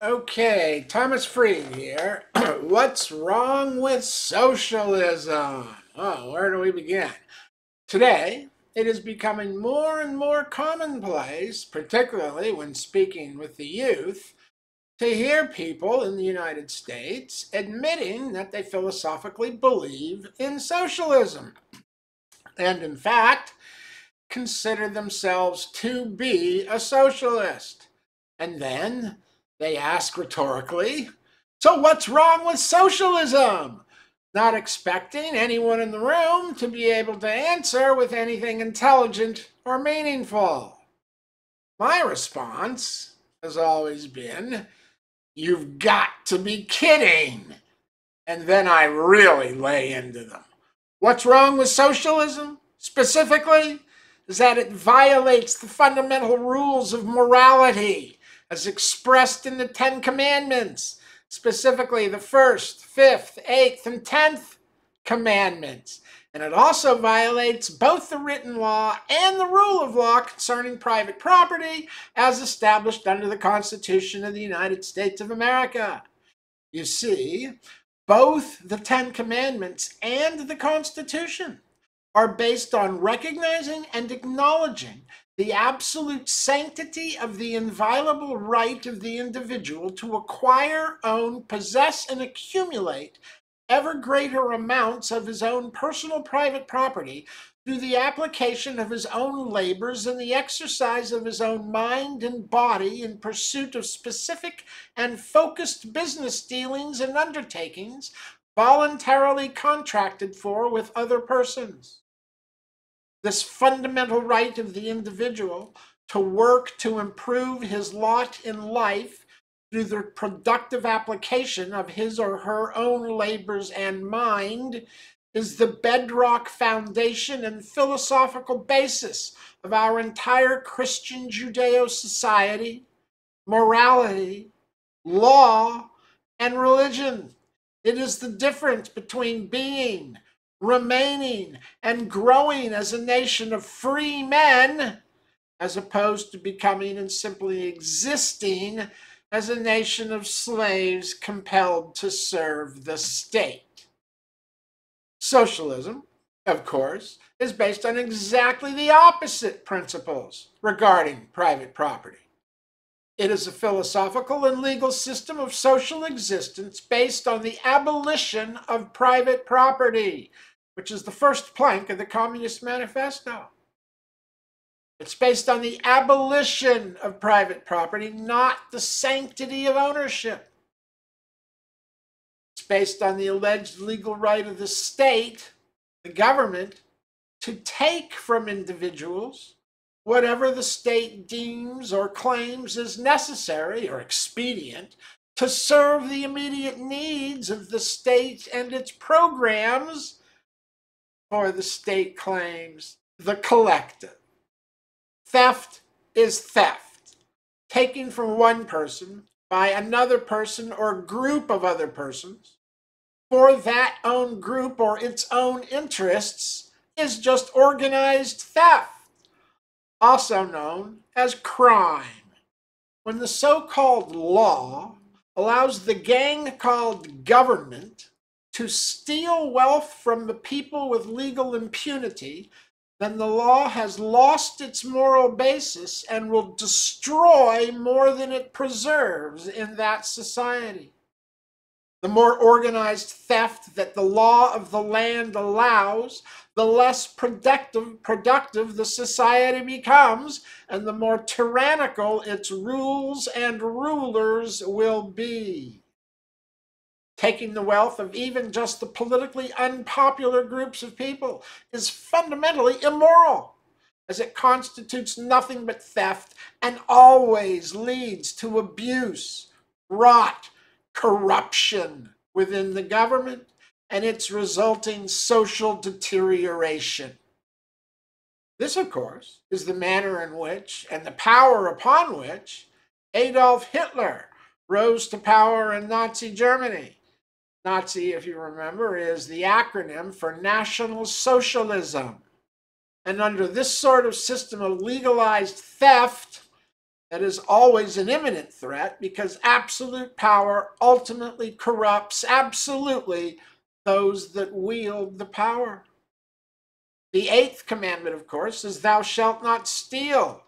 Okay, Thomas Fried here. What's wrong with socialism? Oh, where do we begin? Today, it is becoming more and more commonplace, particularly when speaking with the youth, to hear people in the United States admitting that they philosophically believe in socialism, and in fact, consider themselves to be a socialist. And then they ask rhetorically, so what's wrong with socialism? Not expecting anyone in the room to be able to answer with anything intelligent or meaningful. My response has always been, you've got to be kidding. And then I really lay into them. What's wrong with socialism? Specifically, is that it violates the fundamental rules of morality as expressed in the Ten Commandments, specifically the first, fifth, eighth, and 10th commandments. And it also violates both the written law and the rule of law concerning private property as established under the Constitution of the United States of America. You see, both the Ten Commandments and the Constitution are based on recognizing and acknowledging the absolute sanctity of the inviolable right of the individual to acquire, own, possess, and accumulate ever greater amounts of his own personal private property through the application of his own labors and the exercise of his own mind and body in pursuit of specific and focused business dealings and undertakings voluntarily contracted for with other persons. This fundamental right of the individual to work to improve his lot in life through the productive application of his or her own labors and mind is the bedrock foundation and philosophical basis of our entire Christian Judeo society, morality, law, and religion. It is the difference between being, remaining, and growing as a nation of free men, as opposed to becoming and simply existing as a nation of slaves compelled to serve the state. Socialism, of course, is based on exactly the opposite principles regarding private property. It is a philosophical and legal system of social existence based on the abolition of private property, which is the first plank of the Communist Manifesto. It's based on the abolition of private property, not the sanctity of ownership. It's based on the alleged legal right of the state, the government, to take from individuals whatever the state deems or claims is necessary or expedient to serve the immediate needs of the state and its programs, or the state claims the collective. Theft is theft, taking from one person by another person or group of other persons for that own group or its own interests is just organized theft, also known as crime. When the so-called law allows the gang called government to steal wealth from the people with legal impunity, then the law has lost its moral basis and will destroy more than it preserves in that society. The more organized theft that the law of the land allows, the less productive the society becomes, and the more tyrannical its rules and rulers will be. Taking the wealth of even just the politically unpopular groups of people is fundamentally immoral, as it constitutes nothing but theft and always leads to abuse, rot, corruption within the government, and its resulting social deterioration. This, of course, is the manner in which, and the power upon which, Adolf Hitler rose to power in Nazi Germany. Nazi, if you remember, is the acronym for National Socialism. And under this sort of system of legalized theft, that is always an imminent threat because absolute power ultimately corrupts absolutely those that wield the power. The eighth commandment, of course, is thou shalt not steal.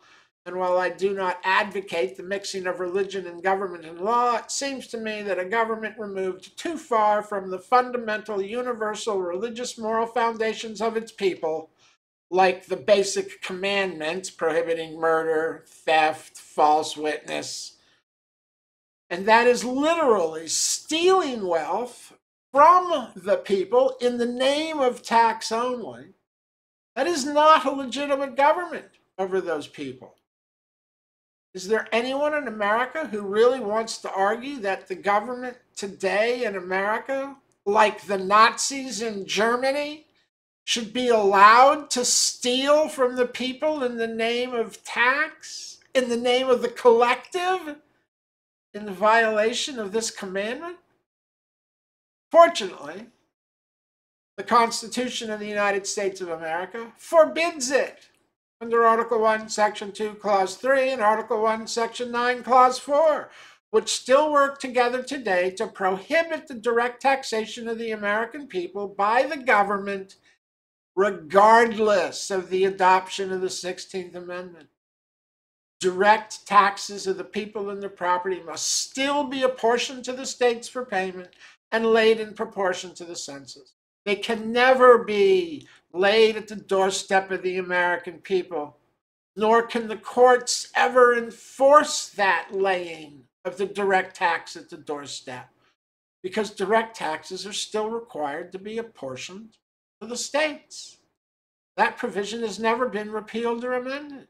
And while I do not advocate the mixing of religion and government and law, it seems to me that a government removed too far from the fundamental universal religious moral foundations of its people, like the basic commandments prohibiting murder, theft, false witness, and that is literally stealing wealth from the people in the name of tax only. That is not a legitimate government over those people. Is there anyone in America who really wants to argue that the government today in America, like the Nazis in Germany, should be allowed to steal from the people in the name of tax, in the name of the collective, in the violation of this commandment? Fortunately, the Constitution of the United States of America forbids it under Article 1, Section 2, Clause 3, and Article 1, Section 9, Clause 4, which still work together today to prohibit the direct taxation of the American people by the government, regardless of the adoption of the 16th Amendment. Direct taxes of the people and their property must still be apportioned to the states for payment and laid in proportion to the census. They can never be laid at the doorstep of the American people, nor can the courts ever enforce that laying of the direct tax at the doorstep, because direct taxes are still required to be apportioned to the states. That provision has never been repealed or amended.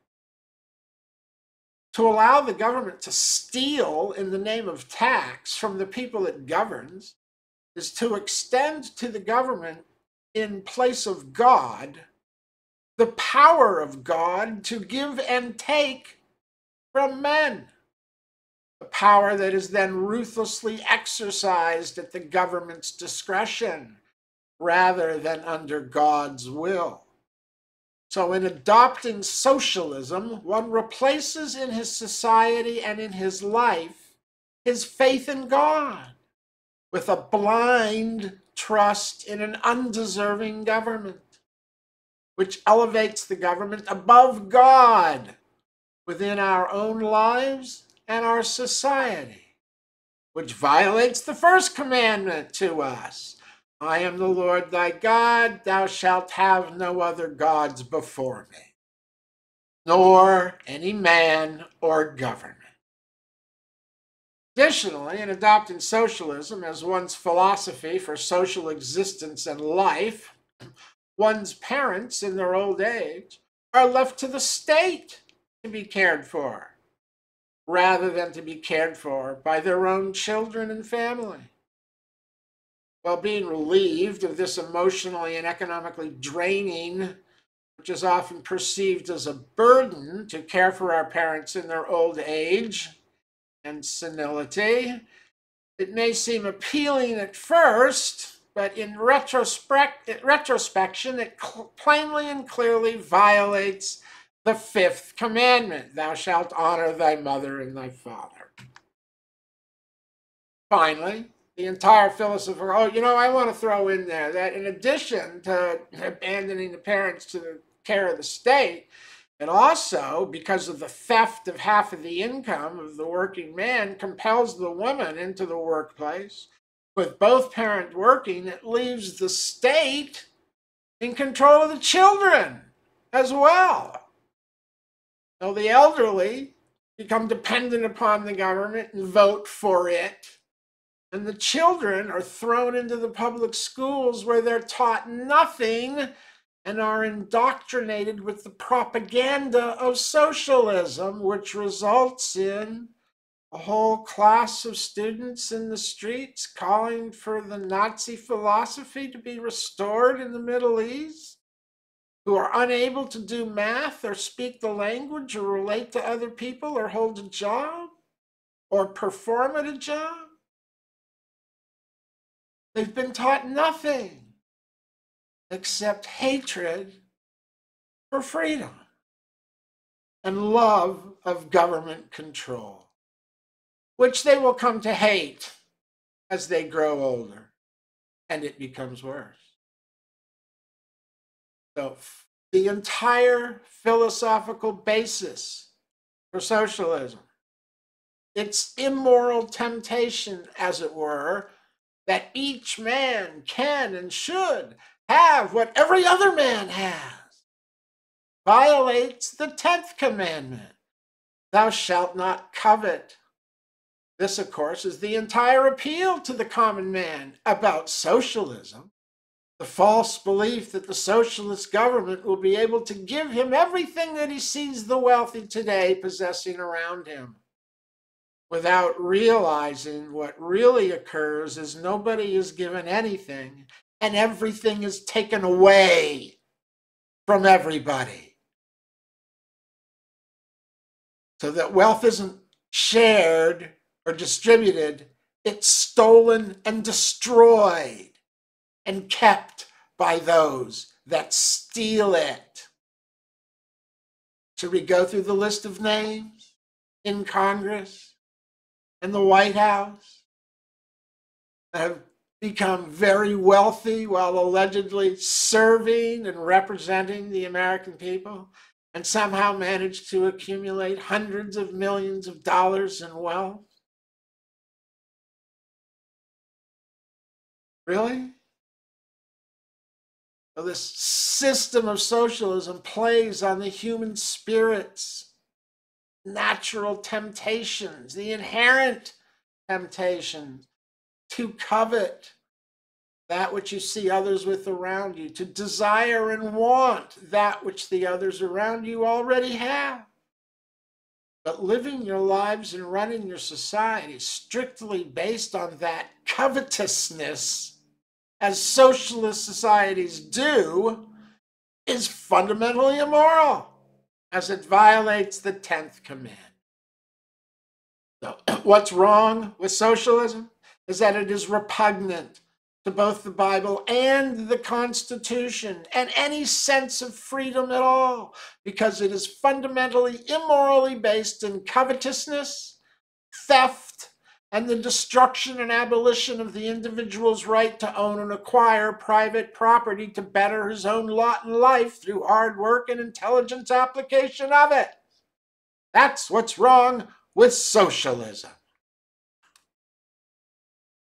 To allow the government to steal in the name of tax from the people it governs is to extend to the government, in place of God, the power of God to give and take from men. A power that is then ruthlessly exercised at the government's discretion rather than under God's will. So in adopting socialism, one replaces in his society and in his life his faith in God with a blind trust in an undeserving government, which elevates the government above God within our own lives and our society, which violates the first commandment to us. I am the Lord thy God, thou shalt have no other gods before me, nor any man or government. Additionally, in adopting socialism as one's philosophy for social existence and life, one's parents in their old age are left to the state to be cared for, rather than to be cared for by their own children and family. While being relieved of this emotionally and economically draining, which is often perceived as a burden to care for our parents in their old age and senility, it may seem appealing at first, but in retrospection, it plainly and clearly violates the fifth commandment, thou shalt honor thy mother and thy father. Finally, the entire philosophy, I want to throw in there that in addition to abandoning the parents to the care of the state, it also, because of the theft of half of the income of the working man, compels the woman into the workplace. With both parents working, it leaves the state in control of the children as well. So the elderly become dependent upon the government and vote for it. And the children are thrown into the public schools where they're taught nothing and are indoctrinated with the propaganda of socialism, which results in a whole class of students in the streets calling for the Nazi philosophy to be restored in the Middle East, who are unable to do math or speak the language or relate to other people or hold a job or perform at a job. They've been taught nothing except hatred for freedom and love of government control, which they will come to hate as they grow older and it becomes worse. So the entire philosophical basis for socialism, its immoral temptation, as it were, that each man can and should have what every other man has, violates the 10th commandment. Thou shalt not covet. This, of course, is the entire appeal to the common man about socialism. The false belief that the socialist government will be able to give him everything that he sees the wealthy today possessing around him, without realizing what really occurs is nobody is given anything and everything is taken away from everybody. So that wealth isn't shared or distributed, it's stolen and destroyed and kept by those that steal it. Should we go through the list of names in Congress and the White House that have become very wealthy while allegedly serving and representing the American people and somehow managed to accumulate hundreds of millions of dollars in wealth? Really? So this system of socialism plays on the human spirit's natural temptations, the inherent temptations to covet that which you see others with around you, to desire and want that which the others around you already have. But living your lives and running your society strictly based on that covetousness, as socialist societies do, is fundamentally immoral, as it violates the 10th command. So, what's wrong with socialism is that it is repugnant to both the Bible and the Constitution and any sense of freedom at all, because it is fundamentally immorally based in covetousness, theft, and the destruction and abolition of the individual's right to own and acquire private property to better his own lot in life through hard work and intelligent application of it. That's what's wrong with socialism.